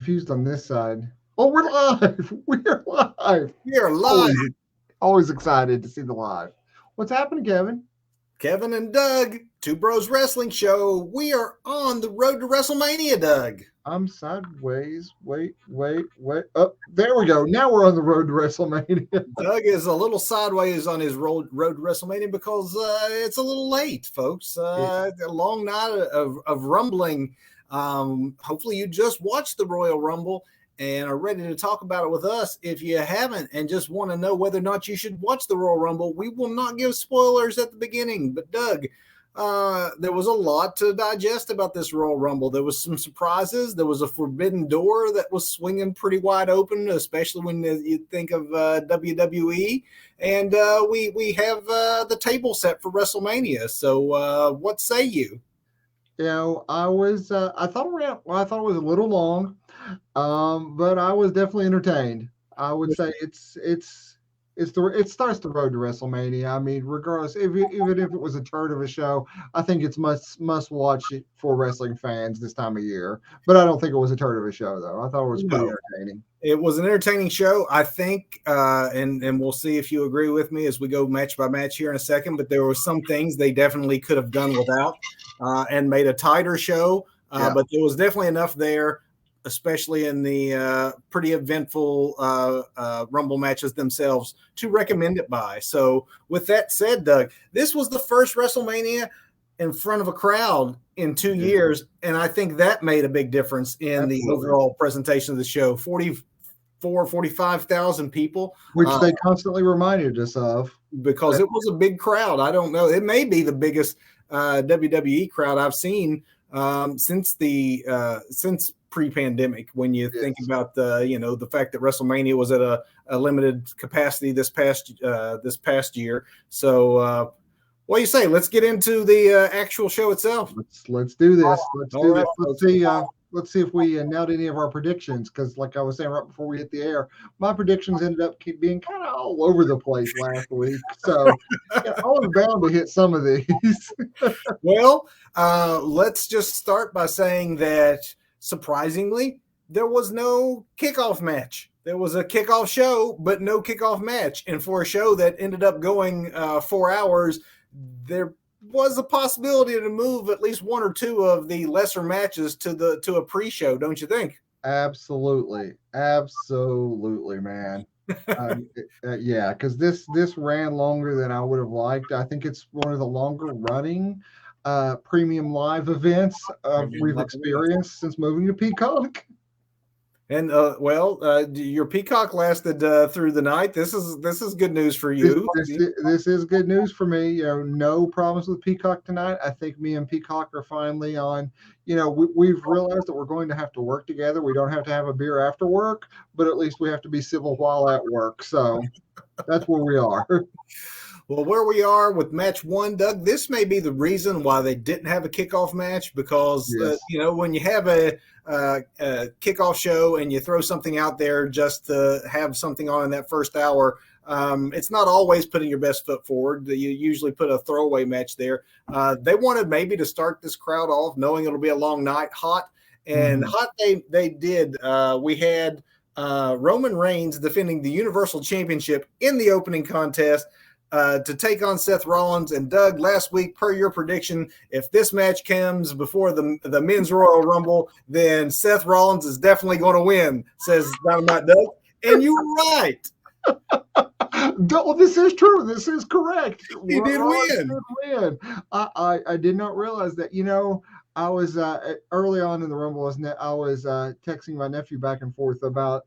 confused on this side. Oh, we're live. We're live. We are live. Always excited to see the live. What's happening, Kevin? Kevin and Doug, Two Bros Wrestling Show. We are on the road to WrestleMania, Doug. I'm sideways. Wait. Oh, there we go. Now we're on the road to WrestleMania. Doug is a little sideways on his road to WrestleMania because it's a little late, folks. A long night of rumbling. Hopefully you just watched the Royal Rumble and are ready to talk about it with us. If you haven't and just want to know whether or not you should watch the Royal Rumble, we will not give spoilers at the beginning. But Doug, there was a lot to digest about this Royal Rumble. There was some surprises. There was a forbidden door that was swinging pretty wide open, especially when you think of WWE. And we have the table set for WrestleMania. So what say you? You know, I thought it was a little long, but I was definitely entertained. I would say it starts the road to WrestleMania. I mean, regardless, even if it was a turd of a show, I think it's must watch for wrestling fans this time of year. But I don't think it was a turd of a show, though. I thought it was pretty entertaining. It was an entertaining show, I think, and we'll see if you agree with me as we go match by match here in a second. But there were some things they definitely could have done without and made a tighter show. But there was definitely enough there, especially in the pretty eventful Rumble matches themselves, to recommend it by. So with that said, Doug, this was the first WrestleMania in front of a crowd in 2 years, and I think that made a big difference in the overall presentation of the show. 45,000 people. Which they constantly reminded us of. Because it was a big crowd. I don't know. It may be the biggest WWE crowd I've seen since pre-pandemic, when you think about the fact that WrestleMania was at a limited capacity this past year. So what do you say? Let's get into the actual show itself. Let's do this. Let's see if we nailed any of our predictions, because like I was saying right before we hit the air, my predictions ended up being kind of all over the place last week. So I was bound to hit some of these. Well, let's just start by saying that surprisingly, there was no kickoff match. There was a kickoff show, but no kickoff match. And for a show that ended up going 4 hours, there was a possibility to move at least one or two of the lesser matches to a pre-show, don't you think? Absolutely, man. Yeah, because this ran longer than I would have liked. I think it's one of the longer running premium live events we've experienced since moving to Peacock. And your Peacock lasted through the night. This is good news for you. This is good news for me. You know, no problems with Peacock tonight. I think me and Peacock are finally on. You know, we've realized that we're going to have to work together. We don't have to have a beer after work, but at least we have to be civil while at work. So that's where we are. Well, where we are with match one, Doug, this may be the reason why they didn't have a kickoff match, because, when you have a kickoff show and you throw something out there just to have something on in that first hour, it's not always putting your best foot forward. You usually put a throwaway match there. They wanted maybe to start this crowd off knowing it'll be a long night, hot. And hot they did. We had Roman Reigns defending the Universal Championship in the opening contest to take on Seth Rollins. And Doug, last week, per your prediction, if this match comes before the men's Royal Rumble, then Seth Rollins is definitely going to win, says Dynamite Doug. And you were right. This is true. This is correct. He did win. I did not realize that. You know, I was early on in the Rumble. I was texting my nephew back and forth about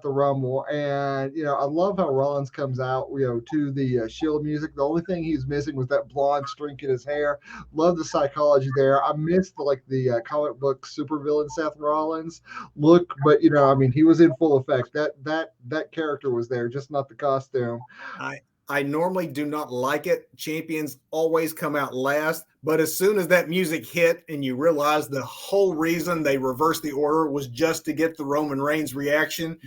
the Rumble, and I love how Rollins comes out to the Shield music. The only thing he's missing was that blonde streak in his hair. Love the psychology there. I missed the comic book supervillain Seth Rollins look, but he was in full effect. That character was there, just not the costume. I normally do not like it. Champions always come out last. But as soon as that music hit and you realize the whole reason they reversed the order was just to get the Roman Reigns reaction,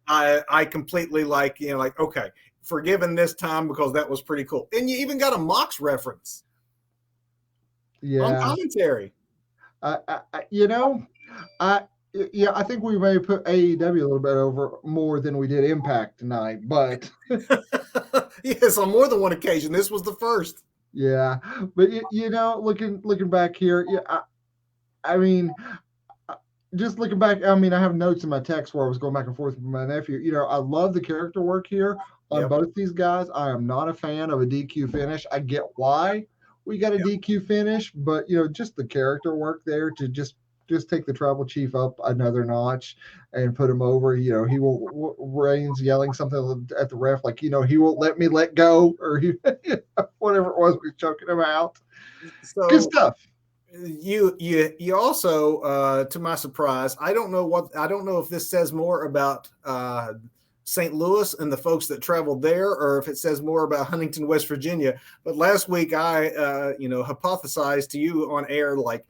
I completely okay, forgiven this time, because that was pretty cool. And you even got a Mox reference on commentary. Yeah, I think we may put AEW a little bit over more than we did Impact tonight, but yes, on more than one occasion. This was the first. yeah, but looking back here, yeah, I mean, just looking back, I mean, I have notes in my text where I was going back and forth with my nephew. I love the character work here on both these guys. I am not a fan of a DQ finish. I get why we got a DQ finish, but just the character work there to just take the tribal chief up another notch and put him over. He will Reigns yelling something at the ref like, he won't let me let go, or whatever it was we were choking him out. So good stuff. You also, to my surprise, I don't know if this says more about St. Louis and the folks that traveled there, or if it says more about Huntington, West Virginia. But last week I, hypothesized to you on air, like,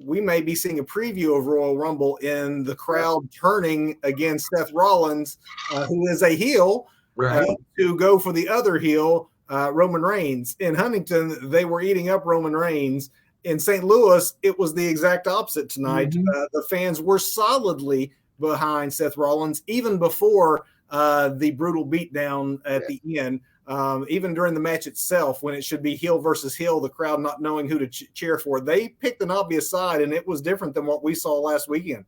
we may be seeing a preview of Royal Rumble in the crowd turning against Seth Rollins, who is a heel, to go for the other heel, Roman Reigns. In Huntington, they were eating up Roman Reigns. In St. Louis, it was the exact opposite tonight. The fans were solidly behind Seth Rollins, even before the brutal beatdown at the end. Even during the match itself, when it should be heel versus heel, the crowd not knowing who to cheer for, they picked an obvious side, and it was different than what we saw last weekend.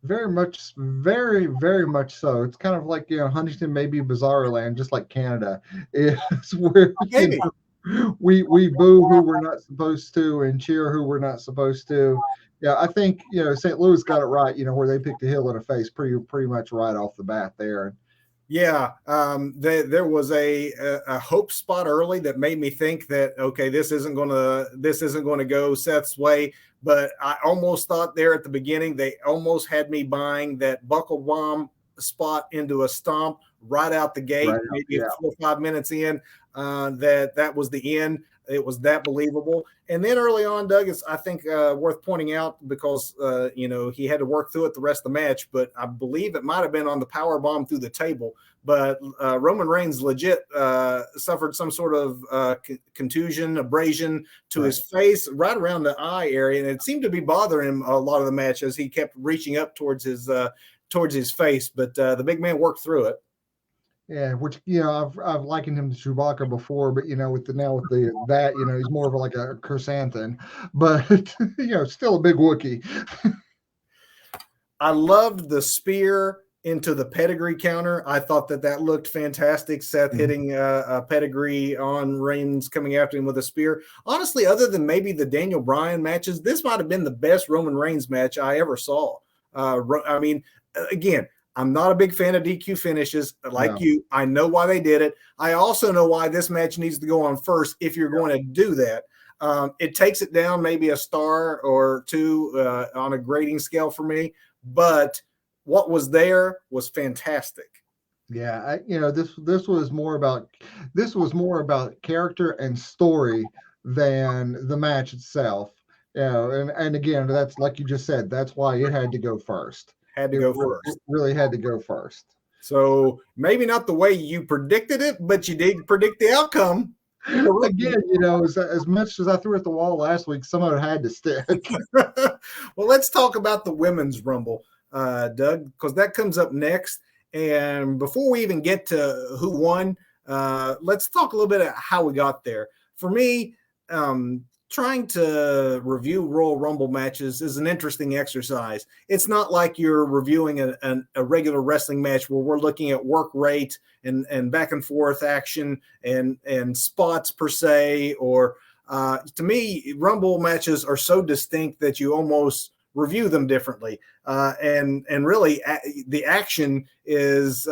Very much, very, very much so. It's kind of like, Huntington may be Bizarro Land, just like Canada. It's where we boo who we're not supposed to and cheer who we're not supposed to. Yeah, I think St. Louis got it right. Where they picked a heel and a face pretty much right off the bat there. Yeah, there was a hope spot early that made me think that, okay, this isn't going to go Seth's way. But I almost thought there at the beginning, they almost had me buying that buckle bomb spot into a stomp right out the gate, maybe 4 or 5 minutes in, that was the end. It was that believable. And then early on, Doug, it's, I think, worth pointing out because, he had to work through it the rest of the match, but I believe it might have been on the power bomb through the table. But Roman Reigns legit suffered some sort of contusion, abrasion to his face right around the eye area. And it seemed to be bothering him a lot of the match as he kept reaching up towards his face. But the big man worked through it. Yeah, which I've likened him to Chewbacca before, but with that he's more of like a chrysanthemum, but still a big Wookiee. I loved the spear into the pedigree counter. I thought that looked fantastic. Seth hitting a pedigree on Reigns, coming after him with a spear. Honestly, other than maybe the Daniel Bryan matches, this might have been the best Roman Reigns match I ever saw. I mean, again, I'm not a big fan of DQ finishes like you. I know why they did it. I also know why this match needs to go on first if you're going to do that. It takes it down maybe a star or two on a grading scale for me, but what was there was fantastic. Yeah, this was more about character and story than the match itself. And again, that's like you just said, that's why it had to go first. Really had to go first. So maybe not the way you predicted it, but you did predict the outcome. Again, as much as I threw at the wall last week, some of it had to stick. Well, let's talk about the women's Rumble, Doug, because that comes up next. And before we even get to who won, let's talk a little bit about how we got there. For me, trying to review Royal Rumble matches is an interesting exercise. It's not like you're reviewing a regular wrestling match where we're looking at work rate and back and forth action and spots per se, or to me, Rumble matches are so distinct that you almost review them differently. And really the action is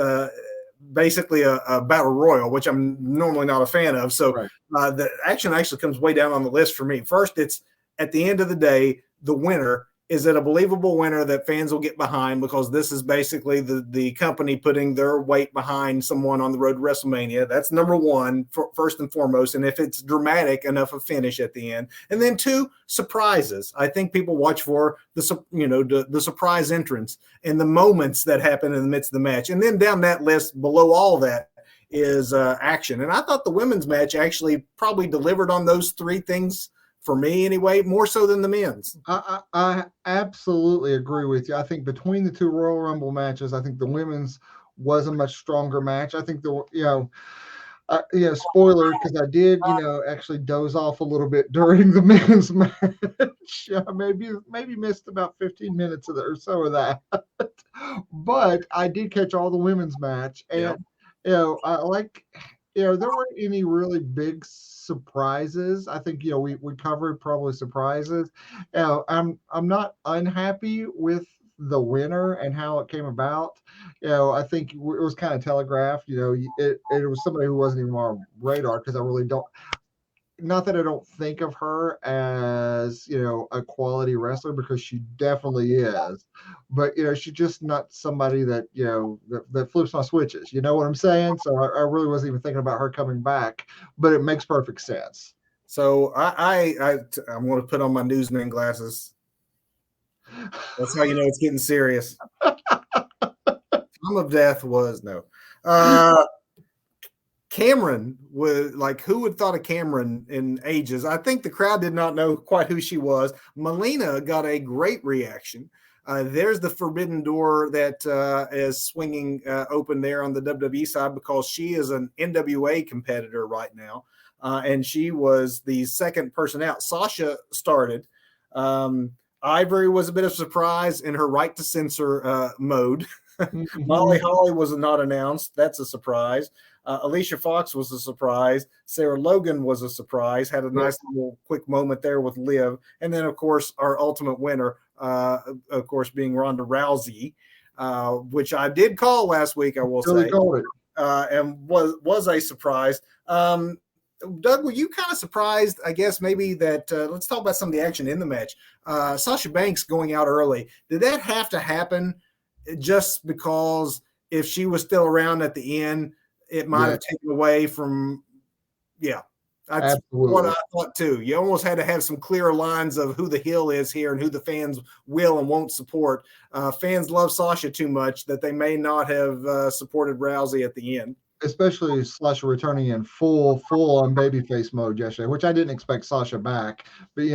basically a battle royal, which I'm normally not a fan of. So the action actually comes way down on the list for me. First, it's at the end of the day, the winner. Is it a believable winner that fans will get behind? Because this is basically the company putting their weight behind someone on the road to WrestleMania. That's number one, first and foremost. And if it's dramatic enough a finish at the end. And then two, surprises. I think people watch for the surprise entrance and the moments that happen in the midst of the match. And then down that list below all that is action. And I thought the women's match actually probably delivered on those three things for me anyway, more so than the men's. I absolutely agree with you. I think between the two Royal Rumble matches, I think the women's was a much stronger match. I think spoiler, because I did, actually doze off a little bit during the men's match. Maybe missed about 15 minutes or so of that. But I did catch all the women's match, and I like, there weren't any really big surprises. I think we covered probably surprises. I'm not unhappy with the winner and how it came about. I think it was kind of telegraphed. It was somebody who wasn't even on our radar, because I really don't. Not that I don't think of her as a quality wrestler, because she definitely is, but she's just not somebody that that flips my switches. You know what I'm saying? So I really wasn't even thinking about her coming back, but it makes perfect sense. So I'm going to put on my newsman glasses. That's how you know it's getting serious. Time of death was no. Cameron was like, who would thought of Cameron in ages? I think the crowd did not know quite who she was. Melina got a great reaction. There's the forbidden door that is swinging open there on the WWE side, because she is an NWA competitor right now. And she was the second person out. Sasha started. Ivory was a bit of a surprise in her right to censor mode. Molly Holly was not announced. That's a surprise. Alicia Fox was a surprise. Sarah Logan was a surprise. Had a nice little quick moment there with Liv. And then, of course, our ultimate winner, of course, being Ronda Rousey, which I did call last week, I will say. Called it. And was a surprise. Doug, were you kind of surprised, I guess, maybe that let's talk about some of the action in the match. Sasha Banks going out early. Did that have to happen just because if she was still around at the end, it might have taken away from, that's absolutely what I thought too. You almost had to have some clearer lines of who the heel is here and who the fans will and won't support. Fans love Sasha too much that they may not have supported Rousey at the end. Especially Sasha returning in full on babyface mode yesterday, which I didn't expect Sasha back. But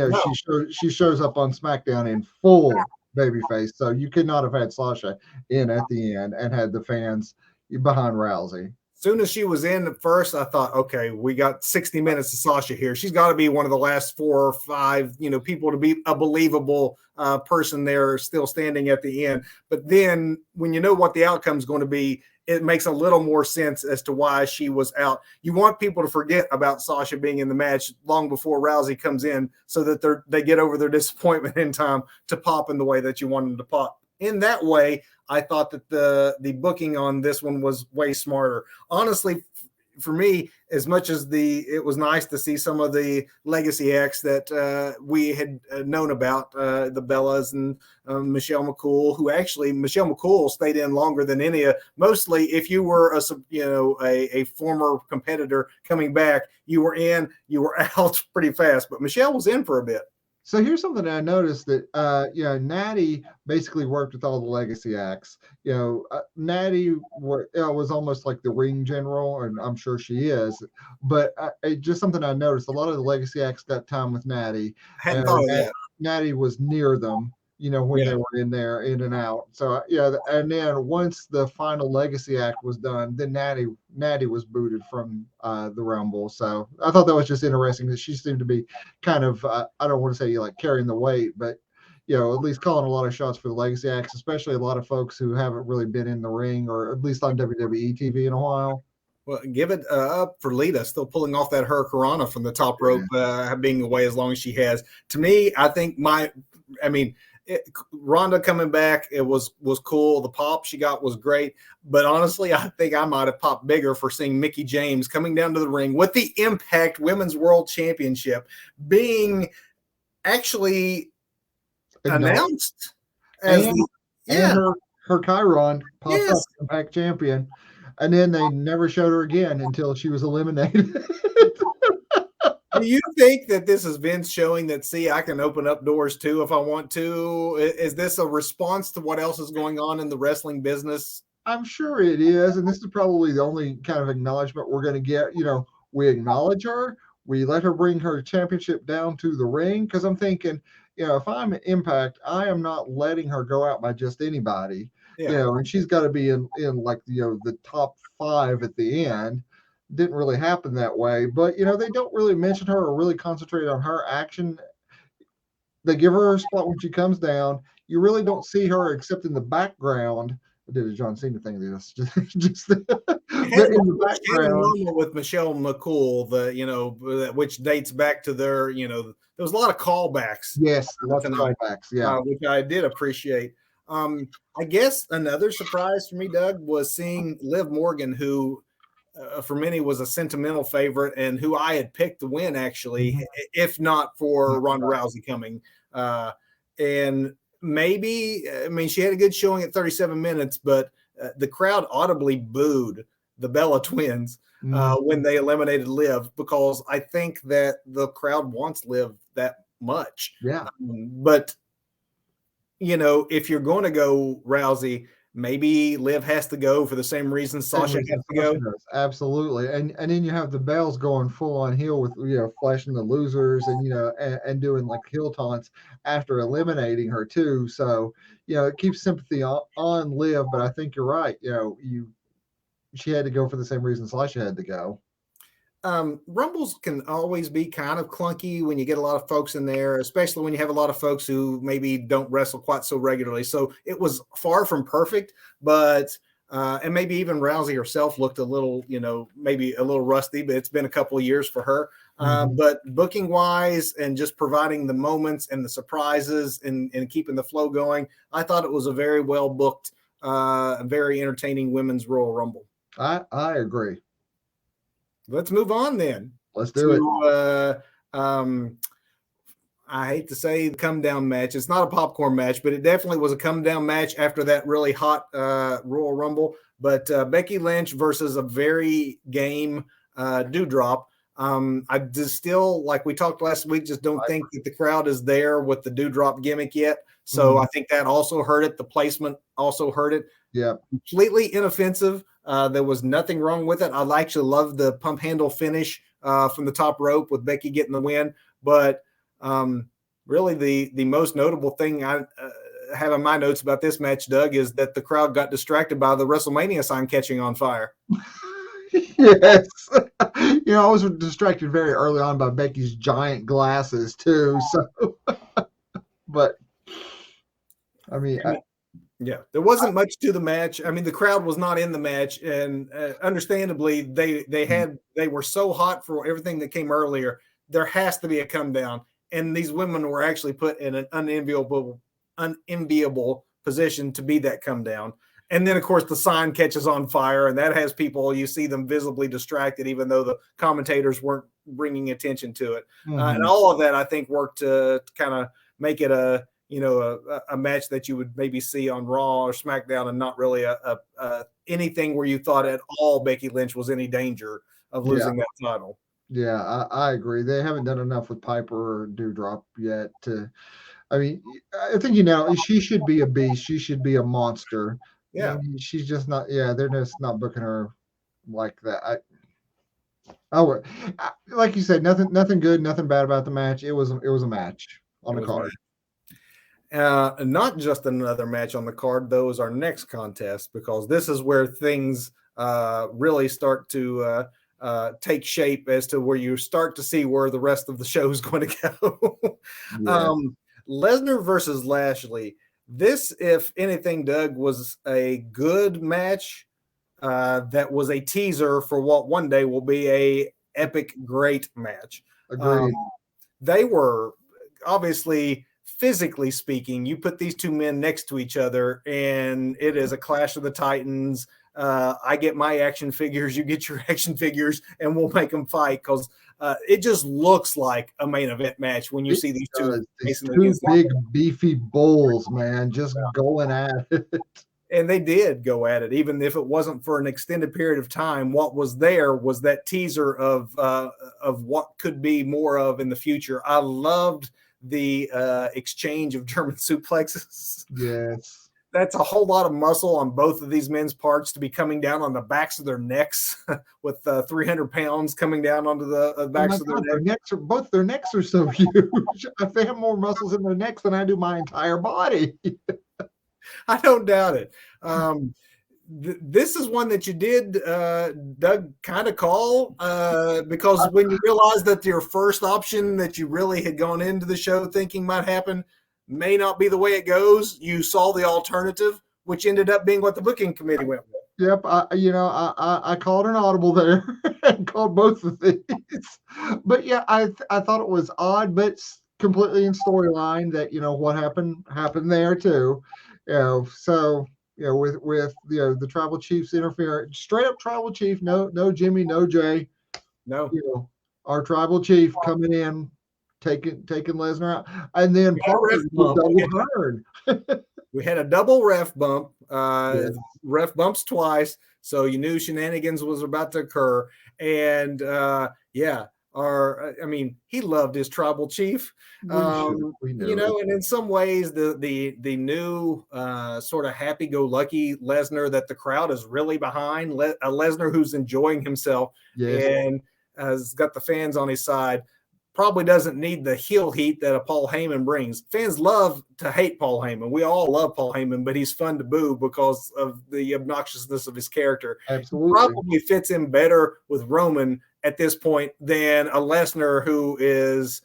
she shows up on SmackDown in full babyface, so you could not have had Sasha in at the end and had the fans behind Rousey. Soon as she was in at first, I thought, okay, we got 60 minutes of Sasha here. She's got to be one of the last 4 or 5, people to be a believable person there still standing at the end. But then when you know what the outcome is going to be, it makes a little more sense as to why she was out. You want people to forget about Sasha being in the match long before Rousey comes in, so that they get over their disappointment in time to pop in the way that you want them to pop. In that way, I thought that the booking on this one was way smarter. Honestly, for me, as much as it was nice to see some of the Legacy X that we had known about, the Bellas and Michelle McCool, who actually Michelle McCool stayed in longer than any of. Mostly, if you were a former competitor coming back, you were in, you were out pretty fast. But Michelle was in for a bit. So here's something I noticed that, Natty basically worked with all the Legacy acts. Natty was almost like the ring general, and I'm sure she is. But just something I noticed, a lot of the Legacy acts got time with Natty. Natty was near them, when they were in there, in and out. So, and then once the final Legacy act was done, then Natty was booted from the Rumble. So I thought that was just interesting that she seemed to be kind of, I don't want to say like carrying the weight, but, at least calling a lot of shots for the Legacy acts, especially a lot of folks who haven't really been in the ring or at least on WWE TV in a while. Well, give it up for Lita, still pulling off that Hurricanrana from the top rope, being away as long as she has. To me, I think Ronda coming back, it was cool. The pop she got was great. But honestly, I think I might have popped bigger for seeing Mickie James coming down to the ring with the Impact Women's World Championship being actually announced as her Chiron popped up Impact champion. And then they never showed her again until she was eliminated. Do you think that this is Vince showing that, see, I can open up doors too if I want to? Is this a response to what else is going on in the wrestling business? I'm sure it is. And this is probably the only kind of acknowledgement we're going to get. We acknowledge her. We let her bring her championship down to the ring because I'm thinking, if I'm Impact, I am not letting her go out by just anybody. Yeah. And she's got to be in like the top 5 at the end. Didn't really happen that way, but they don't really mention her or really concentrate on her action. They give her a spot when she comes down. You really don't see her except in the background. I did a John Cena thing. Just but in the background with Michelle McCool, which dates back to their, there was a lot of callbacks. Yes, lots of callbacks. Yeah, which I did appreciate. I guess another surprise for me, Doug, was seeing Liv Morgan, who for many was a sentimental favorite and who I had picked to win, actually, if not for Ronda Rousey coming. And maybe, she had a good showing at 37 minutes, but the crowd audibly booed the Bella twins when they eliminated Liv, because I think that the crowd wants Liv that much. Yeah. But, if you're going to go Rousey, maybe Liv has to go for the same reason Sasha has to go. Absolutely. And then you have the Bells going full on heel with, flashing the losers and, and doing like heel taunts after eliminating her too. So, it keeps sympathy on Liv, but I think you're right. She had to go for the same reason Sasha had to go. Rumbles can always be kind of clunky when you get a lot of folks in there, especially when you have a lot of folks who maybe don't wrestle quite so regularly. So it was far from perfect, but and maybe even Rousey herself looked a little, maybe a little rusty, but it's been a couple of years for her. But booking wise and just providing the moments and the surprises and keeping the flow going, I thought it was a very well booked, very entertaining women's Royal Rumble. I agree. Let's move on then. Let's do it. I hate to say the come down match. It's not a popcorn match, but it definitely was a come down match after that really hot Royal Rumble. But Becky Lynch versus a very game Doudrop. I just still, like we talked last week, just don't think that the crowd is there with the Doudrop gimmick yet. So I think that also hurt it. The placement also hurt it. Yeah. Completely inoffensive. There was nothing wrong with it. I actually love the pump handle finish from the top rope with Becky getting the win. But really the most notable thing I have in my notes about this match, Doug, is that the crowd got distracted by the WrestleMania sign catching on fire. Yes. I was distracted very early on by Becky's giant glasses too. So, but yeah, there wasn't much to the match. The crowd was not in the match, and understandably, they were so hot for everything that came earlier. There has to be a come down, and these women were actually put in an unenviable position to be that come down. And then, of course, the sign catches on fire, and that has people, you see them visibly distracted, even though the commentators weren't bringing attention to it. And all of that, I think, worked to kind of make it a match that you would maybe see on Raw or SmackDown, and not really anything where you thought at all Becky Lynch was any danger of losing that title. Yeah, I agree. They haven't done enough with Piper or Doudrop yet. I think, she should be a beast. She should be a monster. Yeah. She's just not. Yeah, they're just not booking her like that. Like you said, nothing good, nothing bad about the match. It was a match on the card. Not just another match on the card, though, is our next contest, because this is where things really start to take shape as to where you start to see where the rest of the show is going to go. Yeah. Lesnar versus Lashley. This, if anything, Doug, was a good match that was a teaser for what one day will be a epic, great match. Agreed. They were obviously, physically speaking, you put these two men next to each other, and it is a clash of the titans. I get my action figures, you get your action figures, and we'll make them fight, because it just looks like a main event match when you see these two. Two big, beefy bulls, man, just going at it. And they did go at it, even if it wasn't for an extended period of time. What was there was that teaser of what could be more of in the future. I loved the exchange of German suplexes. Yes. that's a whole lot of muscle on both of these men's parts to be coming down on the backs of their necks with 300 pounds coming down onto the backs of their necks. Both their necks are so huge. They have more muscles in their necks than I do my entire body. I don't doubt it. This is one that you did, Doug, kind of call because when you realized that your first option that you really had gone into the show thinking might happen may not be the way it goes, you saw the alternative, which ended up being what the booking committee went with. Yep, I called an audible there and called both of these. But yeah, I thought it was odd, but completely in storyline that what happened there too. So with the tribal chief's interference, straight up tribal chief, no Jimmy, no Jay, no, our tribal chief coming in, taking Lesnar out, and then we had a double ref bump. Ref bumps twice, so you knew shenanigans was about to occur. And he loved his tribal chief. And in some ways, the new sort of happy-go-lucky Lesnar that the crowd is really behind, a Lesnar who's enjoying himself and has got the fans on his side. Probably doesn't need the heel heat that a Paul Heyman brings. Fans love to hate Paul Heyman. We all love Paul Heyman, but he's fun to boo because of the obnoxiousness of his character. Absolutely. Probably fits in better with Roman at this point than a Lesnar who is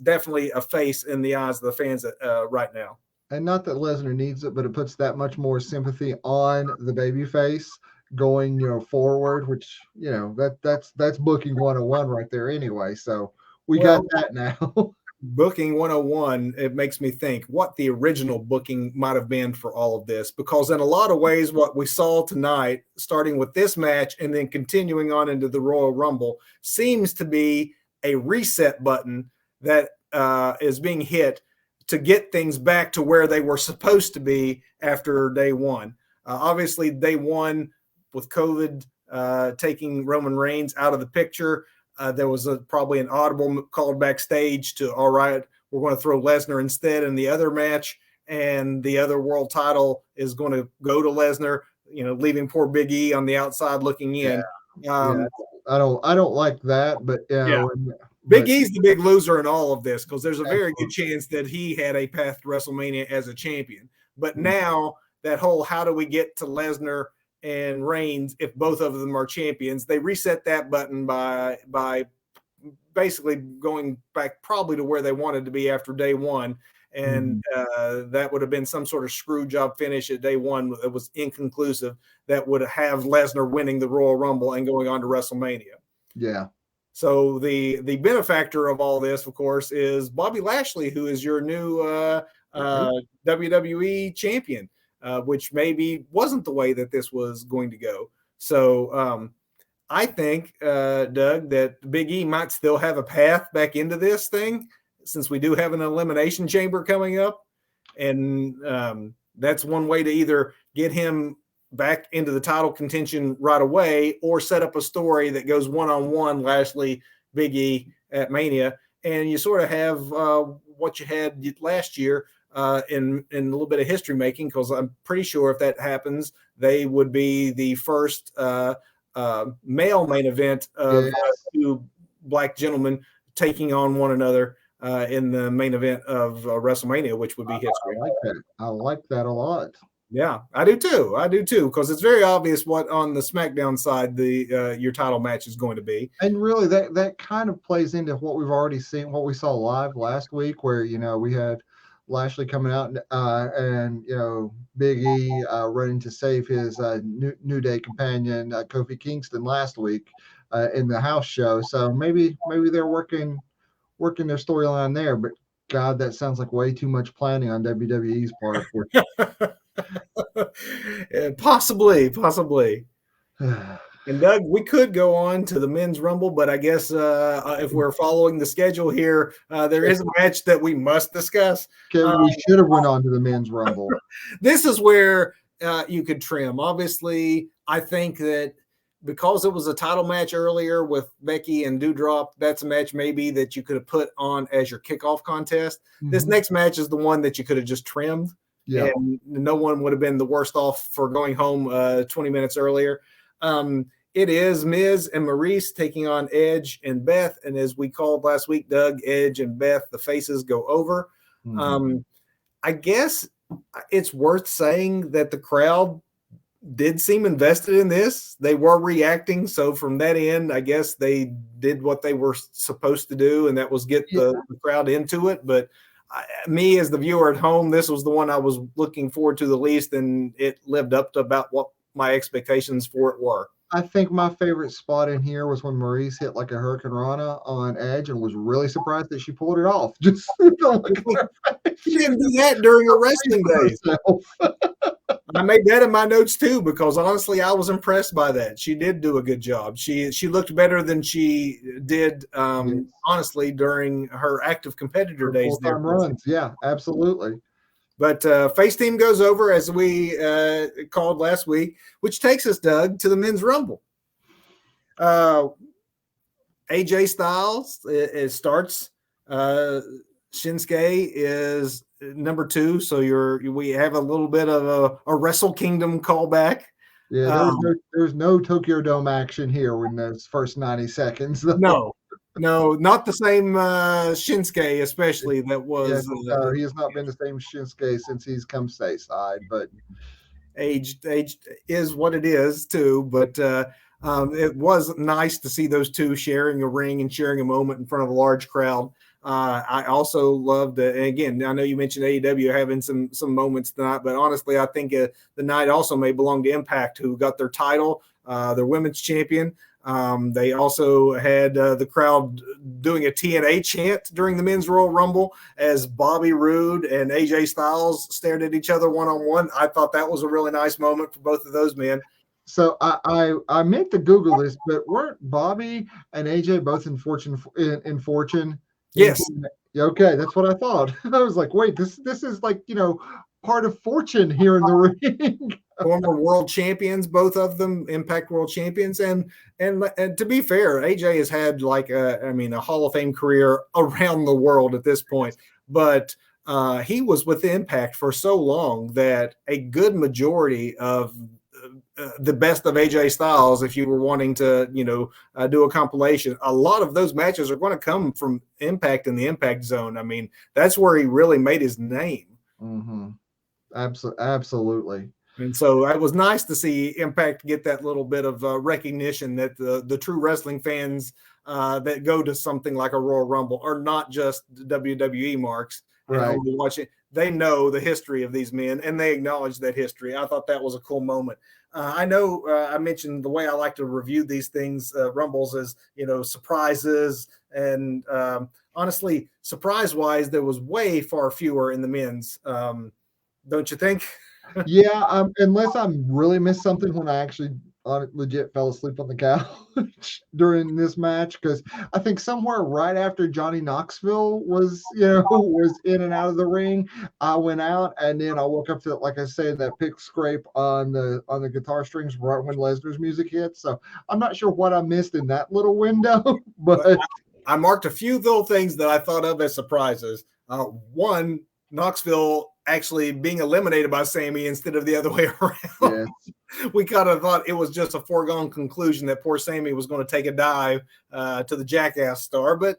definitely a face in the eyes of the fans right now. And not that Lesnar needs it, but it puts that much more sympathy on the babyface going, forward, which, that's booking 101 right there anyway. So we got that now. Booking 101, it makes me think what the original booking might have been for all of this, because in a lot of ways, what we saw tonight, starting with this match and then continuing on into the Royal Rumble, seems to be a reset button that is being hit to get things back to where they were supposed to be after day one. Obviously, day one with COVID taking Roman Reigns out of the picture, there was probably an audible called backstage to, all right, we're going to throw Lesnar instead in the other match, and the other world title is going to go to Lesnar, leaving poor Big E on the outside looking in. I don't like that, but Big E's the big loser in all of this because there's a very good chance that he had a path to WrestleMania as a champion. But now that whole how do we get to Lesnar and Reigns if both of them are champions, they reset that button by basically going back probably to where they wanted to be after day one. And that would have been some sort of screw job finish at day one that was inconclusive that would have Lesnar winning the Royal Rumble and going on to WrestleMania. Yeah. So the benefactor of all this, of course, is Bobby Lashley, who is your new WWE champion. Which maybe wasn't the way that this was going to go. So I think, Doug, that Big E might still have a path back into this thing since we do have an Elimination Chamber coming up. And that's one way to either get him back into the title contention right away or set up a story that goes one-on-one Lashley, Big E at Mania. And you sort of have what you had last year, in a little bit of history making, because I'm pretty sure if that happens, they would be the first male main event of two black gentlemen taking on one another in the main event of WrestleMania, which would be history. I like that a lot. Yeah, I do too, because it's very obvious what on the SmackDown side your title match is going to be. And really, that kind of plays into what we've already seen, what we saw live last week, where we had Lashley coming out and Big E running to save his New Day companion Kofi Kingston last week in the house show. So maybe they're working their storyline there. But God, that sounds like way too much planning on WWE's part. Possibly. And Doug, we could go on to the men's rumble, but I guess if we're following the schedule here, there is a match that we must discuss. We should have went on to the men's rumble. This is where you could trim. Obviously, I think that because it was a title match earlier with Becky and Doudrop, that's a match maybe that you could have put on as your kickoff contest. This next match is the one that you could have just trimmed. and no one would have been the worst off for going home 20 minutes earlier. It is Miz and Maurice taking on Edge and Beth, and as we called last week, Doug, Edge and Beth, the faces go over. I guess it's worth saying that the crowd did seem invested in this. They were reacting. So from that end, I guess they did what they were supposed to do, and that was get the crowd into it. But me as the viewer at home, this was the one I was looking forward to the least, and it lived up to about what my expectations for it were. I think my favorite spot in here was when Maurice hit like a Hurricane Rana on Edge and was really surprised that she pulled it off. Just she didn't do that during her wrestling days. I made that in my notes too, because honestly, I was impressed by that. She did do a good job. She looked better than she did, honestly, during her active competitor days. Full-time runs, yeah, absolutely. But face team goes over, as we called last week, which takes us, Doug, to the Men's Rumble. AJ Styles, it starts. Shinsuke is number 2, so we have a little bit of a Wrestle Kingdom callback. Yeah, there's no Tokyo Dome action here in those first 90 seconds. No, not the same Shinsuke, especially that was. He has not been the same Shinsuke since he's come stateside, but age is what it is too. But it was nice to see those two sharing a ring and sharing a moment in front of a large crowd. I also loved, and again, I know you mentioned AEW having some moments tonight, but honestly, I think the night also may belong to Impact, who got their title, their women's champion. They also had the crowd doing a TNA chant during the Men's Royal Rumble as Bobby Roode and AJ Styles stared at each other one-on-one. I thought that was a really nice moment for both of those men. So I meant to Google this, but weren't Bobby and AJ both in Fortune? Yes. Okay, that's what I thought. I was like, wait, this is like, part of Fortune here in the ring. Former world champions, both of them, Impact World Champions, and to be fair, AJ has had like a Hall of Fame career around the world at this point, but he was with Impact for so long that a good majority of the best of AJ Styles, if you were wanting to, do a compilation, a lot of those matches are going to come from Impact in the Impact Zone. I mean, that's where he really made his name. Mm-hmm. Absolutely. And so it was nice to see Impact get that little bit of recognition that the true wrestling fans that go to something like a Royal Rumble are not just WWE marks. Right. Watching, they know the history of these men and they acknowledge that history. I thought that was a cool moment. I know I mentioned the way I like to review these things, Rumbles, as, surprises. And honestly, surprise-wise, there was way far fewer in the men's. Don't you think? Yeah, unless I really missed something when I actually legit fell asleep on the couch during this match, because I think somewhere right after Johnny Knoxville was in and out of the ring, I went out, and then I woke up to, like I said, that pick scrape on the guitar strings right when Lesnar's music hit. So I'm not sure what I missed in that little window, but I marked a few little things that I thought of as surprises. One, Knoxville actually being eliminated by Sammy instead of the other way around. Yes. We kind of thought it was just a foregone conclusion that poor Sammy was going to take a dive to the Jackass star, but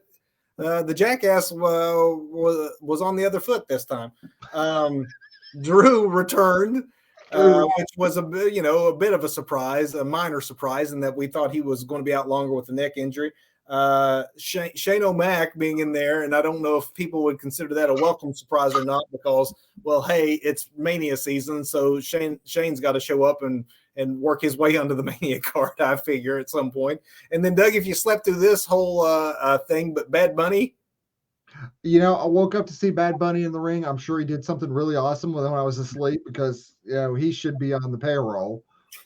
the Jackass was on the other foot this time. Drew returned, which was a bit of a surprise, a minor surprise, in that we thought he was going to be out longer with the neck injury. Shane O'Mac being in there, and I don't know if people would consider that a welcome surprise or not, because, well, hey, it's Mania season, so Shane's got to show up and work his way onto the Mania card, I figure, at some point. And then, Doug, if you slept through this whole thing, but Bad Bunny, I woke up to see Bad Bunny in the ring. I'm sure he did something really awesome when I was asleep, because he should be on the payroll.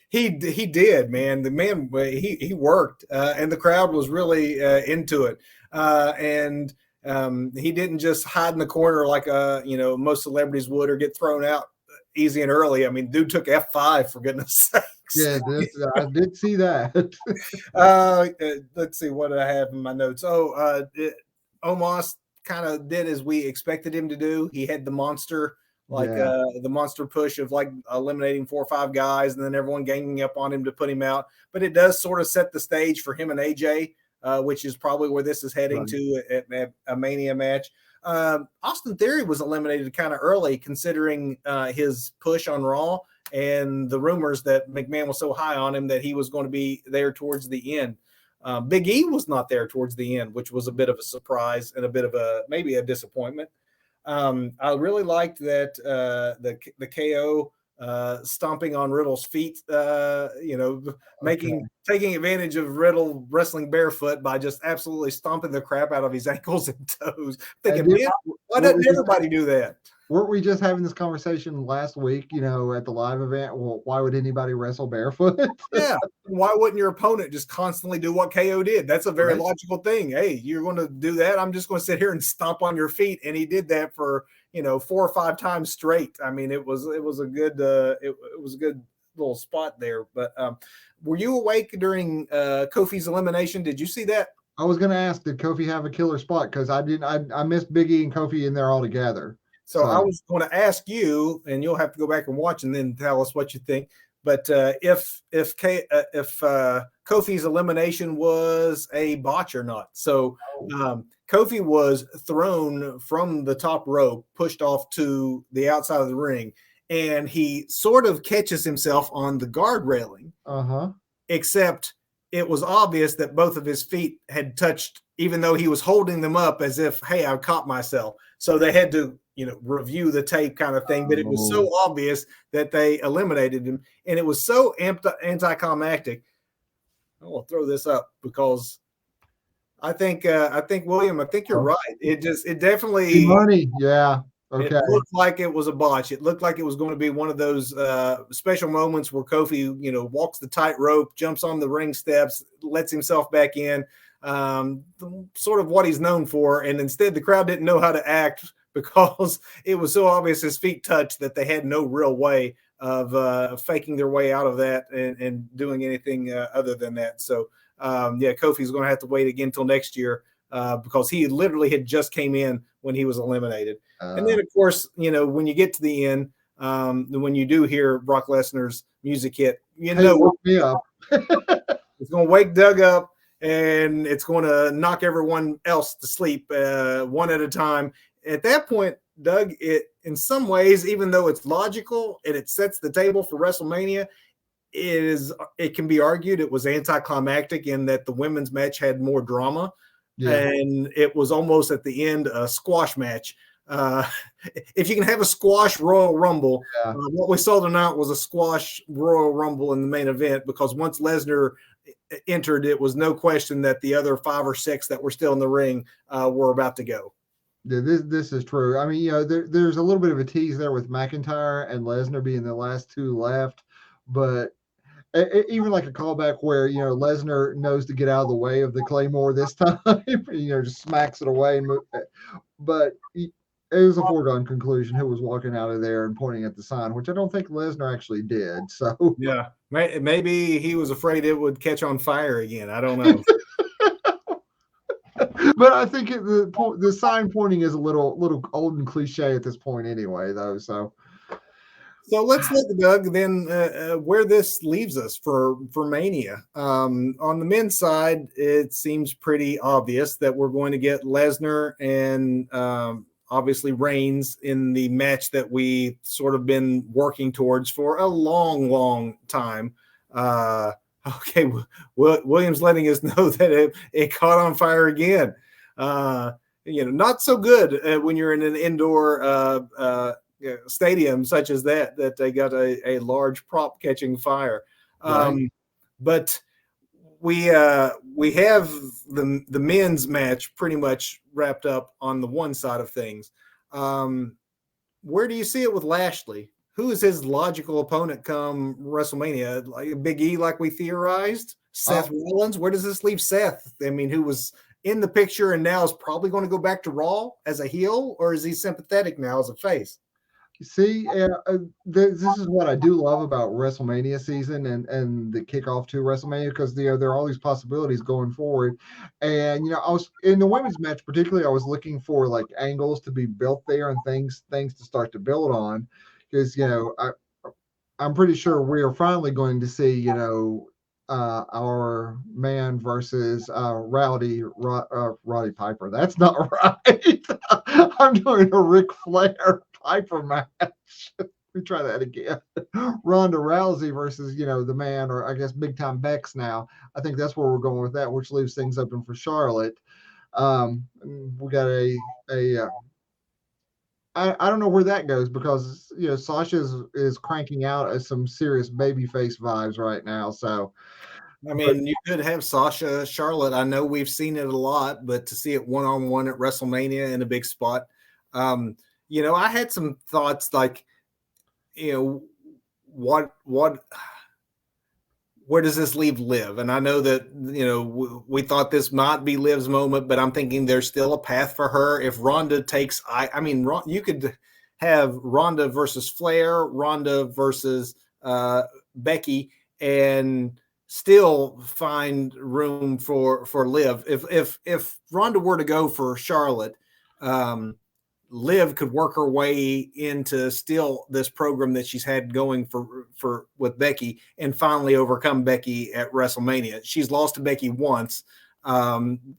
He did, man. The man, he worked, and the crowd was really into it. And he didn't just hide in the corner like most celebrities would, or get thrown out easy and early. I mean, dude took F5, for goodness sakes. Yeah, I did see that. Let's see what I have in my notes. Omos kind of did as we expected him to do. He had the monster like the monster push of like eliminating 4 or 5 guys and then everyone ganging up on him to put him out. But it does sort of set the stage for him and AJ, which is probably where this is heading to at a Mania match. Austin Theory was eliminated kind of early considering his push on Raw and the rumors that McMahon was so high on him that he was going to be there towards the end. Big E was not there towards the end, which was a bit of a surprise and a bit of maybe a disappointment. I really liked that the KO stomping on Riddle's feet, taking advantage of Riddle wrestling barefoot by just absolutely stomping the crap out of his ankles and toes. Thinking, why doesn't everybody do that? Weren't we just having this conversation last week, at the live event? Well, why would anybody wrestle barefoot? Yeah. Why wouldn't your opponent just constantly do what KO did? That's a very logical thing. Hey, you're going to do that. I'm just going to sit here and stomp on your feet. And he did that for, 4 or 5 times straight. I mean, it was a good, it was a good little spot there. But were you awake during Kofi's elimination? Did you see that? I was going to ask, did Kofi have a killer spot? Because I missed Big E and Kofi in there all together. So I was going to ask you, and you'll have to go back and watch and then tell us what you think. But if Kofi's elimination was a botch or not. So Kofi was thrown from the top rope, pushed off to the outside of the ring, and he sort of catches himself on the guard railing. Except it was obvious that both of his feet had touched, even though he was holding them up as if, hey, I caught myself. So they had to review the tape kind of thing, but it was so obvious that they eliminated him, and it was so anticlimactic. I'll throw this up because I think William, I think you're right. It definitely money, yeah. Okay. It looked like it was a botch. It looked like it was going to be one of those special moments where Kofi, walks the tightrope, jumps on the ring steps, lets himself back in, sort of what he's known for, and instead the crowd didn't know how to act because it was so obvious his feet touched that they had no real way of faking their way out of that and doing anything other than that. So, Kofi's going to have to wait again until next year because he literally had just came in when he was eliminated. And then, of course, when you get to the end, when you do hear Brock Lesnar's music hit, woke me up. It's going to wake Doug up, and it's going to knock everyone else to sleep one at a time. At that point, Doug, in some ways, even though it's logical and it sets the table for WrestleMania, it can be argued it was anticlimactic in that the women's match had more drama, and it was almost at the end a squash match. If you can have a squash Royal Rumble, what we saw tonight was a squash Royal Rumble in the main event, because once Lesnar entered, it was no question that the other 5 or 6 that were still in the ring were about to go. Yeah, this is true. I mean, there's a little bit of a tease there with McIntyre and Lesnar being the last 2 left, but even like a callback where Lesnar knows to get out of the way of the Claymore this time, just smacks it away and but it was a foregone conclusion who was walking out of there and pointing at the sign, which I don't think Lesnar actually did. So yeah, maybe he was afraid it would catch on fire again. I don't know. But I think the sign pointing is a little old and cliche at this point anyway, though. So let's look, Doug, then where this leaves us for Mania. On the men's side, it seems pretty obvious that we're going to get Lesnar and obviously Reigns in the match that we sort of been working towards for a long, long time. Okay, William's letting us know that it caught on fire again. Not so good when you're in an indoor stadium such as that they got a large prop catching fire. Right. But we have the men's match pretty much wrapped up on the one side of things. Where do you see it with Lashley? Who is his logical opponent come WrestleMania? Like Big E, like we theorized? Seth Rollins? Where does this leave Seth? I mean, who was in the picture and now is probably going to go back to Raw as a heel, or is he sympathetic now as a face? See, this is what I do love about WrestleMania season and the kickoff to WrestleMania, because there are all these possibilities going forward. And I was in the women's match particularly. I was looking for like angles to be built there and things to start to build on, because I'm pretty sure we are finally going to see our man versus Roddy Piper. That's not right. I'm doing a Ric Flair Piper match. We try that again. Ronda Rousey versus the man, or I guess Big Time Bex now. I think that's where we're going with that, which leaves things open for Charlotte. We got a I don't know where that goes, because Sasha is cranking out some serious babyface vibes right now. So, I mean, you could have Sasha, Charlotte. I know we've seen it a lot, but to see it one-on-one at WrestleMania in a big spot, I had some thoughts like, where does this leave Liv? And I know that, we thought this might be Liv's moment, but I'm thinking there's still a path for her. If Ronda takes, you could have Ronda versus Flair, Ronda versus Becky, and still find room for Liv. If Ronda were to go for Charlotte, Liv could work her way into still this program that she's had going for with Becky, and finally overcome Becky at WrestleMania. She's lost to Becky once,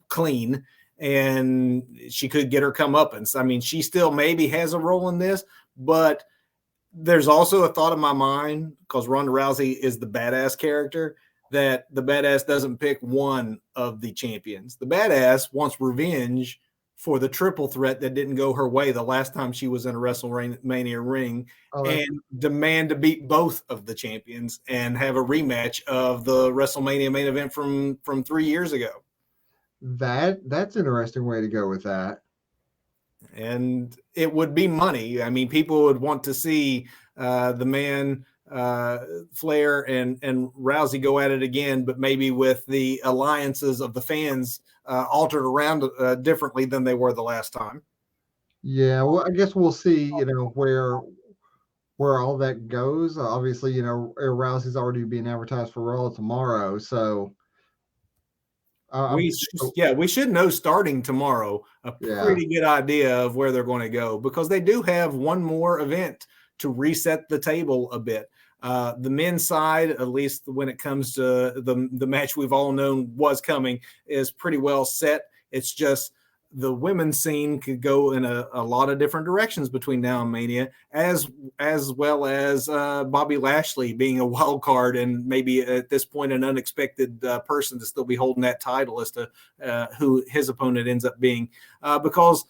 clean, and she could get her comeuppance. I mean, she still maybe has a role in this, but there's also a thought in my mind, because Ronda Rousey is the badass character, that the badass doesn't pick one of the champions. The badass wants revenge for the triple threat that didn't go her way the last time she was in a WrestleMania ring, and demand to beat both of the champions and have a rematch of the WrestleMania main event from 3 years ago. That's an interesting way to go with that. And it would be money. I mean, people would want to see the man Flair and Rousey go at it again, but maybe with the alliances of the fans altered around differently than they were the last time. Yeah, well, I guess we'll see, where all that goes. Obviously, Rousey's already being advertised for Raw tomorrow, so we should know starting tomorrow a pretty good idea of where they're going to go, because they do have one more event to reset the table a bit. The men's side, at least when it comes to the match we've all known was coming, is pretty well set. It's just the women's scene could go in a lot of different directions between now and Mania, as well as Bobby Lashley being a wild card and maybe at this point an unexpected person to still be holding that title as to who his opponent ends up being, because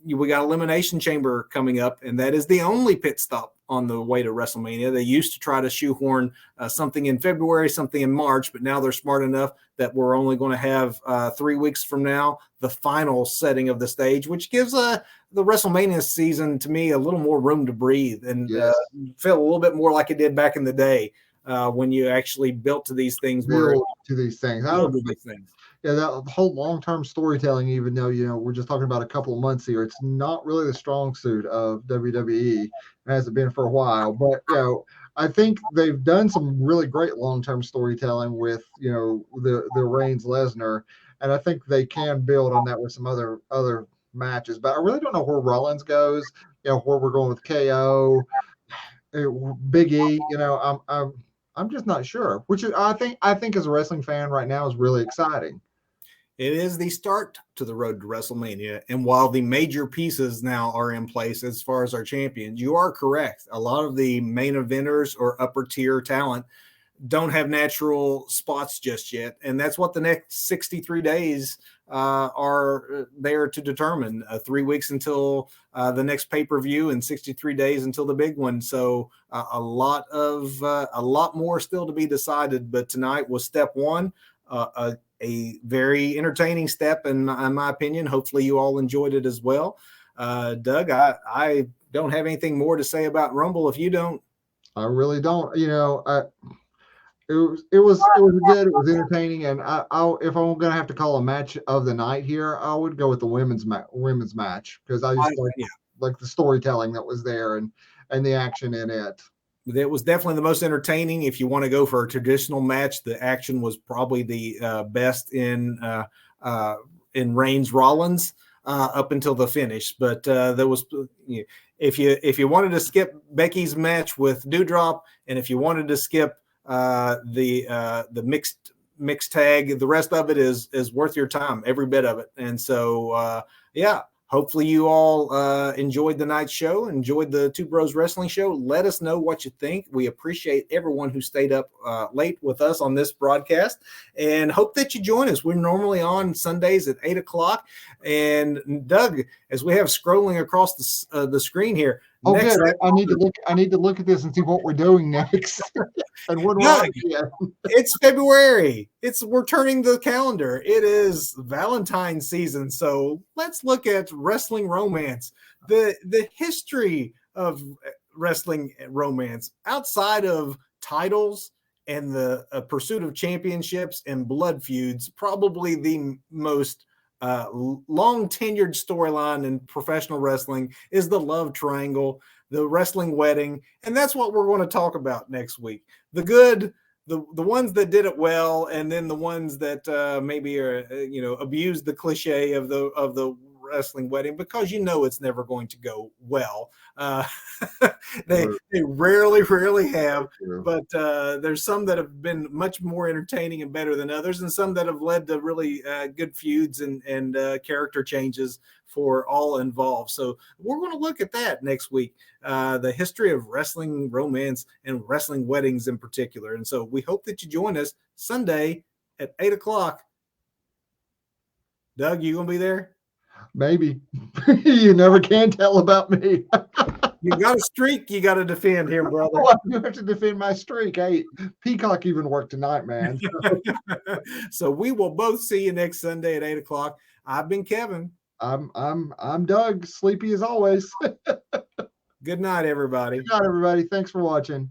we got Elimination Chamber coming up, and that is the only pit stop on the way to WrestleMania. They used to try to shoehorn something in February, something in March, but now they're smart enough that we're only going to have 3 weeks from now the final setting of the stage, which gives the WrestleMania season to me a little more room to breathe and feel a little bit more like it did back in the day when you actually built to these things. Yeah, that whole long-term storytelling, even though, we're just talking about a couple of months here, it's not really the strong suit of WWE. It hasn't been for a while. But, I think they've done some really great long-term storytelling with, the Reigns Lesnar. And I think they can build on that with some other matches. But I really don't know where Rollins goes, where we're going with KO, Big E, I'm just not sure, which I think as a wrestling fan right now is really exciting. It is the start to the road to WrestleMania. And while the major pieces now are in place as far as our champions, you are correct. A lot of the main eventers or upper tier talent don't have natural spots just yet. And that's what the next 63 days are there to determine. 3 weeks until the next pay-per-view and 63 days until the big one. So a lot more still to be decided. But tonight was step one. A very entertaining step in my opinion. Hopefully you all enjoyed it as well. Doug, I don't have anything more to say about Rumble if you don't. I really don't. It was good. It was entertaining, and if I'm going to have to call a match of the night here, I would go with the women's match, because I just like the storytelling that was there and the action in it. It was definitely the most entertaining. If you want to go for a traditional match, the action was probably the best in Reigns Rollins up until the finish. But there was, if you wanted to skip Becky's match with Doudrop, and if you wanted to skip the mixed tag, the rest of it is worth your time, every bit of it. And so hopefully you all enjoyed the night's show, enjoyed the Two Bros Wrestling Show. Let us know what you think. We appreciate everyone who stayed up late with us on this broadcast, and hope that you join us. We're normally on Sundays at 8 o'clock. And Doug, as we have scrolling across the screen here. Oh, good. I need to look at this and see what we're doing next. And when Doug, it's February. We're turning the calendar. It is Valentine's season. So let's look at wrestling romance. The history of wrestling romance outside of titles and the pursuit of championships and blood feuds, probably the most long tenured storyline in professional wrestling is the love triangle, the wrestling wedding. And that's what we're going to talk about next week. The good, the ones that did it well, and then the ones that maybe are, abused the cliche of the wrestling wedding, because it's never going to go well. They rarely have, but there's some that have been much more entertaining and better than others, and some that have led to really good feuds and character changes for all involved. So we're going to look at that next week, the history of wrestling romance and wrestling weddings in particular. And so we hope that you join us Sunday at 8 o'clock. Doug, you going to be there? Maybe. You never can tell about me. You got a streak you got to defend here, brother. Oh, you have to defend my streak. Hey, Peacock even worked tonight, man. So we will both see you next Sunday at 8 o'clock. I've been Kevin. I'm Doug. Sleepy as always. Good night, everybody. Good night, everybody. Thanks for watching.